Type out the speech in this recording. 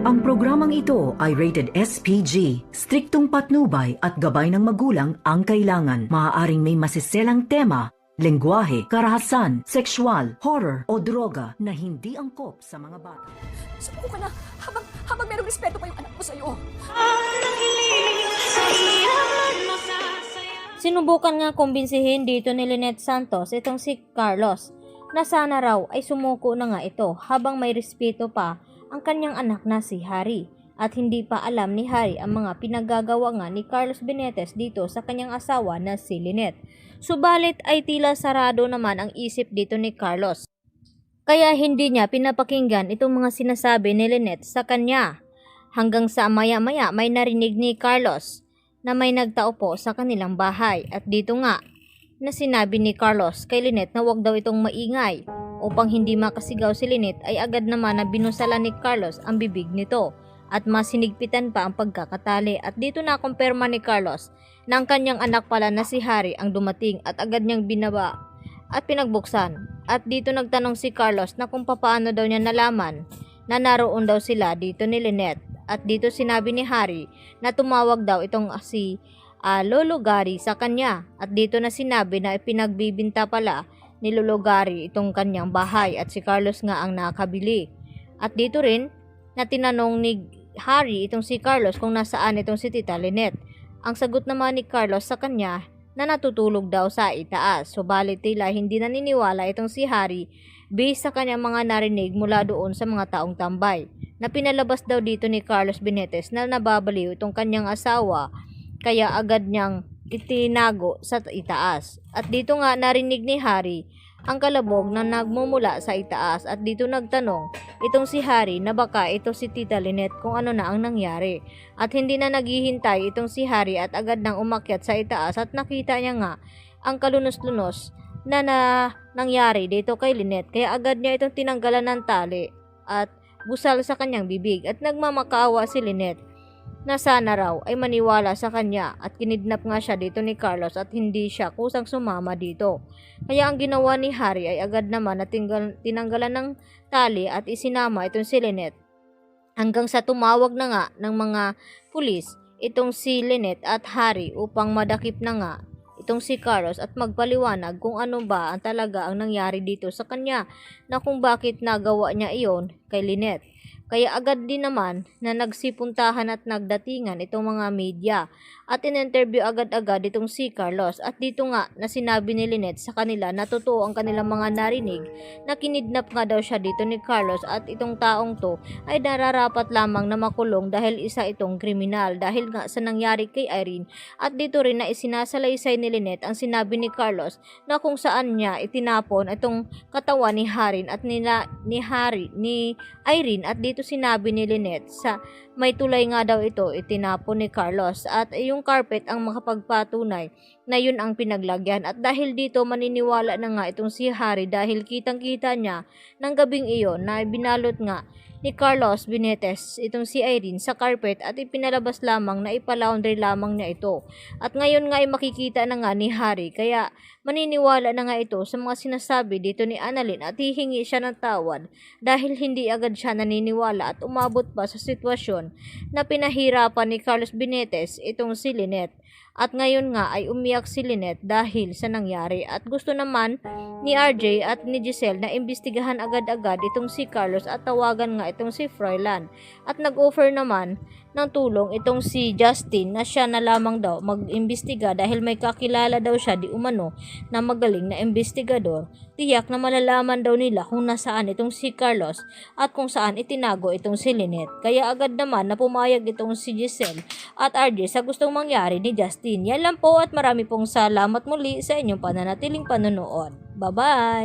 Ang programang ito ay rated SPG. Striktong patnubay at gabay ng magulang ang kailangan. Maaaring may masiselang tema, lengguwahe, karahasan, sexual, horror o droga na hindi angkop sa mga bata. Sumuko ka na habang merong respeto pa yung anak mo sa'yo. Sinubukan nga kumbinsihin dito ni Lynette Santos itong si Carlos na sana raw ay sumuko na nga ito habang may respeto pa ang kanyang anak na si Harry at hindi pa alam ni Harry ang mga pinagagawa nga ni Carlos Benitez dito sa kanyang asawa na si Lynette. Subalit ay tila sarado naman ang isip dito ni Carlos. Kaya hindi niya pinapakinggan itong mga sinasabi ni Lynette sa kanya. Hanggang sa maya-maya may narinig ni Carlos na may nagtao po sa kanilang bahay at dito nga na sinabi ni Carlos kay Lynette na wag daw itong maingay. Upang hindi makasigaw si Lynette ay agad naman na binusalan ni Carlos ang bibig nito at mas sinigpitan pa ang pagkakatali at dito na kumpirma ni Carlos na ang kanyang anak pala na si Harry ang dumating at agad niyang binaba at pinagbuksan. At dito nagtanong si Carlos na kung paano daw niya nalaman na naroon daw sila dito ni Lynette at dito sinabi ni Harry na tumawag daw itong si Lolo Gary sa kanya at dito na sinabi na ipinagbibinta pala ni Lolo Gary itong kanyang bahay at si Carlos nga ang nakabili. At dito rin na tinanong ni Harry itong si Carlos kung nasaan itong si Tita Lynette. Ang sagot naman ni Carlos sa kanya na natutulog daw sa itaas. Subalit tila hindi naniniwala itong si Harry based sa kanyang mga narinig mula doon sa mga taong tambay. Na pinalabas daw dito ni Carlos Benitez na nababaliw itong kanyang asawa kaya agad niyang itinago sa itaas. At dito nga narinig ni Harry ang kalabog na nagmumula sa itaas at dito nagtanong itong si Harry na baka ito si Tita Lynette kung ano na ang nangyari. At hindi na naghihintay itong si Harry at agad nang umakyat sa itaas at nakita niya nga ang kalunos-lunos na nangyari dito kay Lynette kaya agad niya itong tinanggalan ng tali at busal sa kanyang bibig at nagmamakaawa si Lynette na sana raw ay maniwala sa kanya at kinidnap nga siya dito ni Carlos at hindi siya kusang sumama dito. Kaya ang ginawa ni Harry ay agad naman na tinanggalan ng tali at isinama itong si Lynette. Hanggang sa tumawag na nga ng mga pulis itong si Lynette at Harry upang madakip na nga itong si Carlos at magpaliwanag kung ano ba ang talaga ang nangyari dito sa kanya na kung bakit nagawa niya iyon kay Lynette. Kaya agad din naman na nagsipuntahan at nagdatingan itong mga media at in-interview agad-agad itong si Carlos at dito nga na sinabi ni Lynette sa kanila na totoo ang kanilang mga narinig na kinidnap nga daw siya dito ni Carlos at itong taong to ay nararapat lamang na makulong dahil isa itong kriminal dahil nga sa nangyari kay Irene at dito rin na isinasalaysay ni Lynette ang sinabi ni Carlos na kung saan niya itinapon itong katawan ni Irene at dito sinabi ni Lynette sa may tulay nga daw ito itinapon ni Carlos at yung carpet ang makapagpatunay na yun ang pinaglagyan at dahil dito maniniwala na nga itong si Harry dahil kitang-kita niya ng gabing iyon na binalot nga ni Carlos Benitez itong si Irene sa carpet at ipinalabas lamang na ipalaundry lamang niya ito. At ngayon nga ay makikita na nga ni Harry kaya maniniwala na nga ito sa mga sinasabi dito ni Annalyn at hihingi siya ng tawad dahil hindi agad siya naniniwala at umabot pa sa sitwasyon na pinahirapan ni Carlos Benitez itong si Lynette. At ngayon nga ay umiyak si Lynette dahil sa nangyari at gusto naman ni RJ at ni Giselle na imbestigahan agad-agad itong si Carlos at tawagan nga itong si Froilan. At nag-offer naman ng tulong itong si Justin na siya na lamang daw mag-imbestiga dahil may kakilala daw siya di umano na magaling na imbestigador. Tiyak na malalaman daw nila kung nasaan itong si Carlos at kung saan itinago itong si Lynette. Kaya agad naman na pumayag itong si Giselle at RJ sa gustong mangyari ni Justin. Yan lang po at marami pong salamat muli sa inyong pananatiling panonood. Bye-bye!